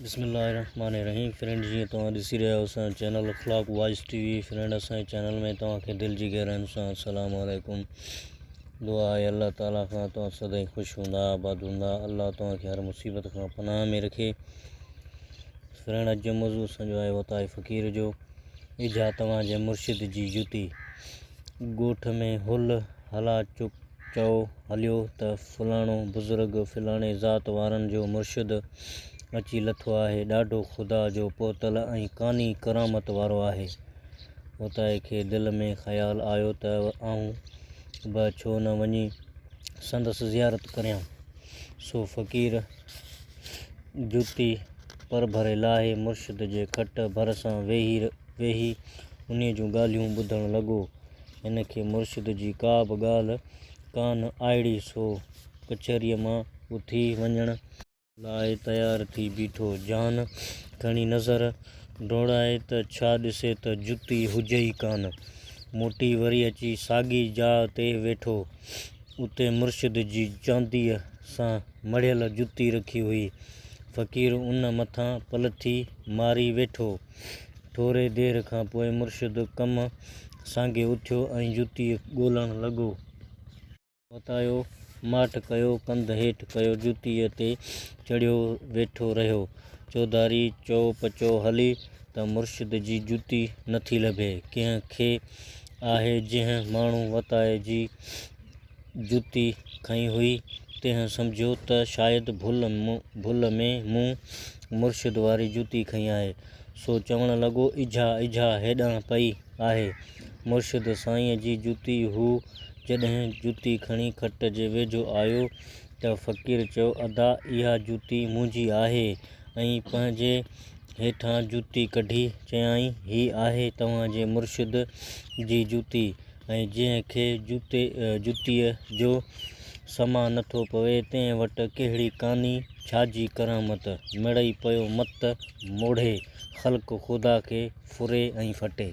बिस्मिल्लाहिर्रहमानिर्रहीम। फ्रेंड जी तो ॾिसी रहिया आहियो चैनल अखलाक वॉइस टीवी। फ्रेंड असांजे चैनल में तव्हांखे दिल जी गहराइयुनि सां अस्सलाम वालेकुम। दुआ आहे अल्लाह ताला खां तव्हां सदाईं ख़ुशि हूंदा, आबाद हूंदा। अल्लाह तव्हांखे हर मुसीबत खां पनाह में रखे। फ्रेंड अॼु जो मौज़ू असांजो आहे वताए फ़क़ीर जो। इजा तव्हांजे मुर्शिद जी जुती। ॻोठ में हुल हला चुक चओ हलियो त फलाणो बुज़ुर्ग फ़लाणे ज़ात वारनि जो मुर्शिद अची लथो आहे। ॾाढो ख़ुदा जो पोतल ऐं कानी करामत वारो आहे। वताए खे दिलि में ख़्यालु आयो त आऊं बि छो न वञी संदसि ज़ियारत करियां। सो फ़क़ीर जुती पर भरे लाहे मुर्शिद जे खट भर सां वेही उन जूं ॻाल्हियूं ॿुधणु लॻो। हिन खे मुर्शिद जी का बि ॻाल्हि कान आइड़ी, सो कचहरीअ मां उथी वञण लाइ तयारु थी बीठो। जान खणी नज़र दौड़ाए त छा ॾिसे त जुती हुजे ई कान। मोटी वरी अची साॻी जाइ ते वेठो। उते मुर्शिद जी चांदीअ सां मढ़ियल जुती रखी हुई। फ़क़ीर उन मथां पलथी मारी वेठो। थोरे देरि खां पोइ मुर्शिद कमु सांगे उथियो ऐं जुती ॻोल्हणु लॻो। वतायो माठि कयो, कंध हेठि कयो, जुतीअ ते चढ़ियो वेठो रहियो। चौधारी चओ पचो हली त मुर्शिद जी जुती नथी लभे। कंहिंखे आहे जंहिं माण्हू वताए जी जुती खई हुई, तंहिं सम्झियो त शायदि भुल में मूं मुर्शिद वारी जुती खई आहे। सो चवणु लॻो, इजा इजा हेॾां पई आहे। मुर्शिद साईंअ जी जुती। हू जॾहिं जुती खणी खट जे वेझो आयो त फ़क़ीर चयो, अदा इहा जुती मुंहिंजी आहे। ऐं पंहिंजे हेठां जुती कढी चयाईं, ही आहे तव्हांजे मुर्शिद जी जुती। ऐं जंहिंखे जुतीअ जो समा नथो पवे, तंहिं वटि कहिड़ी कानी छाजी करामत। मिड़ई पियो मत मोढ़े ख़ल्क़ ख़ुदा खे फुरे ऐं फटे।